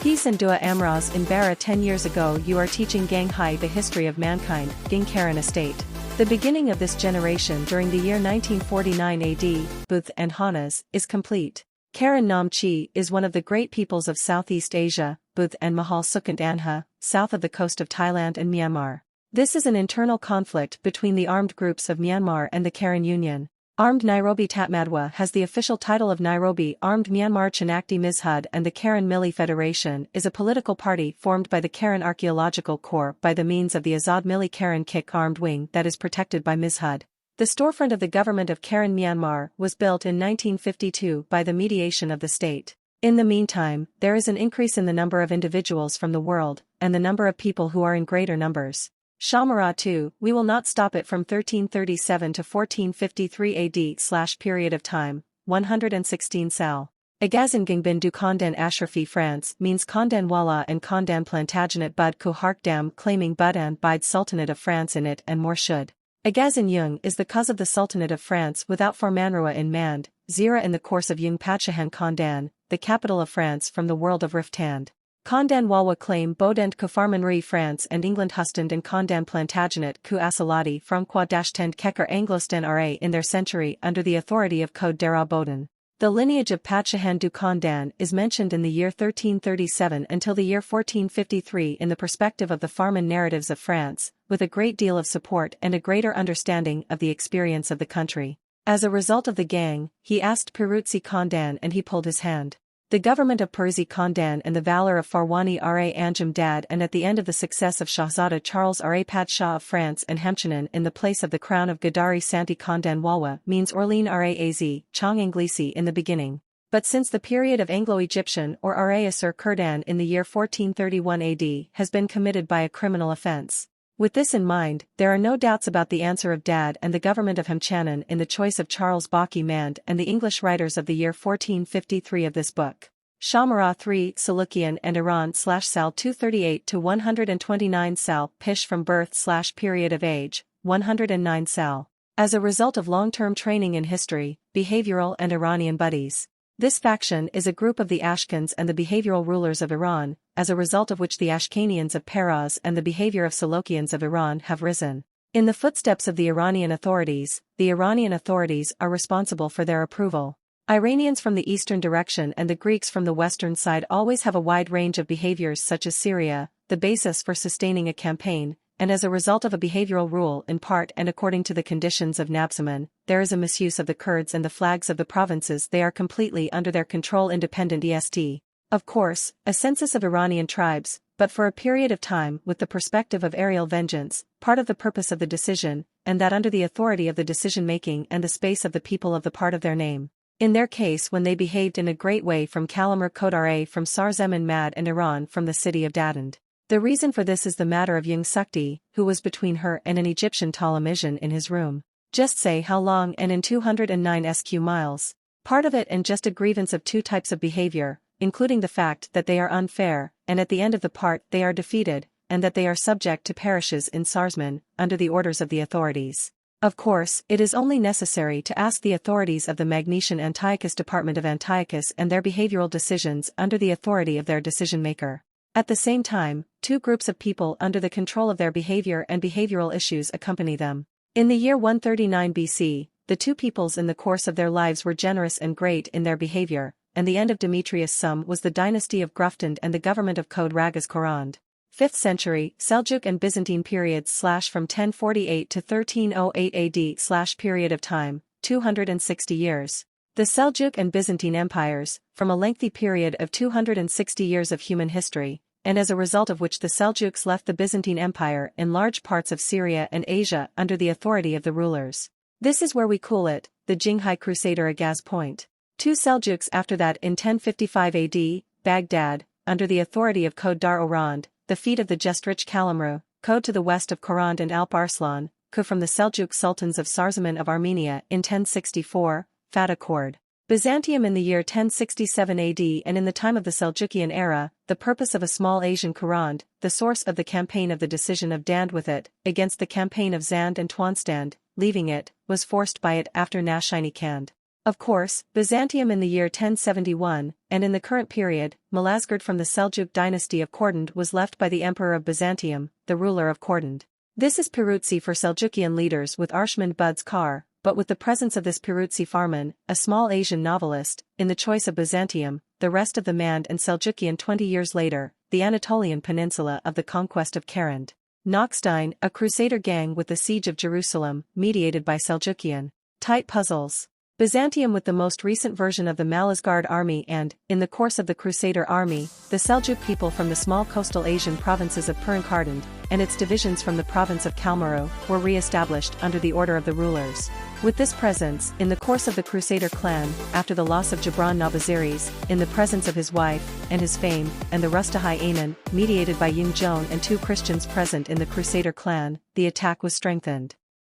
Peace and Dua Amraz in Bara 10 years ago you are teaching Gang Hai the history of mankind, Ging Karen estate. The beginning of this generation during the year 1949 AD, Buth and Hanas, is complete. Karen Nam Chi is one of the great peoples of Southeast Asia, Buth and Mahal Sukhant Anha, south of the coast of Thailand and Myanmar. This is an internal conflict between the armed groups of Myanmar and the Karen Union. Armed Nairobi Tatmadwa has the official title of Nairobi Armed Myanmar Chanakti Mizhud, and the Karen Mili Federation is a political party formed by the Karen Archaeological Corps by the means of the Azad Mili Karen Kik armed wing that is protected by Mizhud. The storefront of the government of Karen Myanmar was built in 1952 by the mediation of the state. In the meantime, there is an increase in the number of individuals from the world, and the number of people who are in greater numbers. Shamara 2, we will not stop it from 1337 to 1453 AD period of time, 116 Sal. Agazin Gingbin du Condé Ashrafi France means Condé Wala and Condé Plantagenet Bud Ko Harkdam claiming Bud and Bide Sultanate of France in it and more should. Agazin Yung is the cause of the Sultanate of France without Formanrua in Mand, Zira in the course of Yung Padshahan Condé, the capital of France from the world of Riftand. Condé Walwa claim Bodent Kufarmanri France and England Hustand and Condé Plantagenet Ku Asalati from Quadashtend Keker Anglosten Ra in their century under the authority of Code Dara Boden. The lineage of Padshahan du Condé is mentioned in the year 1337 until the year 1453 in the perspective of the Farman narratives of France, with a great deal of support and a greater understanding of the experience of the country. As a result of the gang, he asked Peruzzi Condé and he pulled his hand. The government of Peruzzi Condé and the valor of Farwani Ra Anjum Dad, and at the end of the success of Shahzada Charles Ra Padshah of France and Hemchanan in the place of the crown of Gadari Santi Condé Walwa means Orlean Ra Az, Chang Anglisi in the beginning. But since the period of Anglo-Egyptian or Ra Asur Kurdan in the year 1431 AD has been committed by a criminal offense. With this in mind, there are no doubts about the answer of Dad and the government of Hemchanan in the choice of Charles Baki Mand and the English writers of the year 1453 of this book. Shamara 3, Salukian and Iran Sal 238 to 129 Sal Pish from birth period of age, 109 Sal. As a result of long-term training in history, behavioral and Iranian buddies. This faction is a group of the Ashkans and the behavioral rulers of Iran, as a result of which the Ashkanians of Peraz and the behavior of Salokians of Iran have risen. In the footsteps of the Iranian authorities are responsible for their approval. Iranians from the eastern direction and the Greeks from the western side always have a wide range of behaviors such as Syria, the basis for sustaining a campaign, and as a result of a behavioral rule in part and according to the conditions of Nabzaman, there is a misuse of the Kurds and the flags of the provinces they are completely under their control independent est. Of course, a census of Iranian tribes, but for a period of time with the perspective of aerial vengeance, part of the purpose of the decision, and that under the authority of the decision-making and the space of the people of the part of their name. In their case when they behaved in a great way from Kalamur Kodare from Sarzeman Mad and Iran from the city of Dadand. The reason for this is the matter of Yung Sukti, who was between her and an Egyptian Ptolemasian in his room. Just say how long and in 209 sq miles. Part of it and just a grievance of two types of behavior, including the fact that they are unfair, and at the end of the part they are defeated, and that they are subject to parishes in Sarsman, under the orders of the authorities. Of course, it is only necessary to ask the authorities of the Magnesian Antiochus Department of Antiochus and their behavioral decisions under the authority of their decision-maker. At the same time, two groups of people under the control of their behavior and behavioral issues accompany them. In the year 139 BC, the two peoples in the course of their lives were generous and great in their behavior, and the end of Demetrius Sum was the dynasty of Gruftand and the government of Code Ragas Korand. 5th century, Seljuk and Byzantine periods from 1048 to 1308 AD period of time, 260 years. The Seljuk and Byzantine empires, from a lengthy period of 260 years of human history, and as a result of which the Seljuks left the Byzantine Empire in large parts of Syria and Asia under the authority of the rulers. This is where we cool it, the Jinghai Crusader Agaz point. Two Seljuks after that in 1055 AD, Baghdad, under the authority of Code Dar Orand, the feet of the Jestrich Kalamru, Code to the west of Korand and Alp Arslan, Ku from the Seljuk Sultans of Sarzaman of Armenia in 1064, Fat Accord. Byzantium in the year 1067 AD and in the time of the Seljukian era, the purpose of a small Asian Korand, the source of the campaign of the decision of Dand with it, against the campaign of Zand and Twanstand, leaving it, was forced by it after Nashini Kand. Of course, Byzantium in the year 1071, and in the current period, Malazgirt from the Seljuk dynasty of Khordad was left by the Emperor of Byzantium, the ruler of Khordad. This is Pirutsi for Seljukian leaders with Arshmand Buds Kar, but with the presence of this Pirutsi Farman, a small Asian novelist, in the choice of Byzantium, the rest of the Mand and Seljukian 20 years later, the Anatolian peninsula of the conquest of Karand. Knockstein, a crusader gang with the siege of Jerusalem, mediated by Seljukian. Tight puzzles. Byzantium with the most recent version of the Malazgard army and, in the course of the Crusader army, the Seljuk people from the small coastal Asian provinces of Puran-Kardand, and its divisions from the province of Kalmaru, were re-established under the order of the rulers. With this presence, in the course of the Crusader clan, after the loss of Jabran Nabaziris, in the presence of his wife, and his fame, and the Rustahai Anan, mediated by Yingzhon and 2 Christians present in the Crusader clan, the attack was strengthened.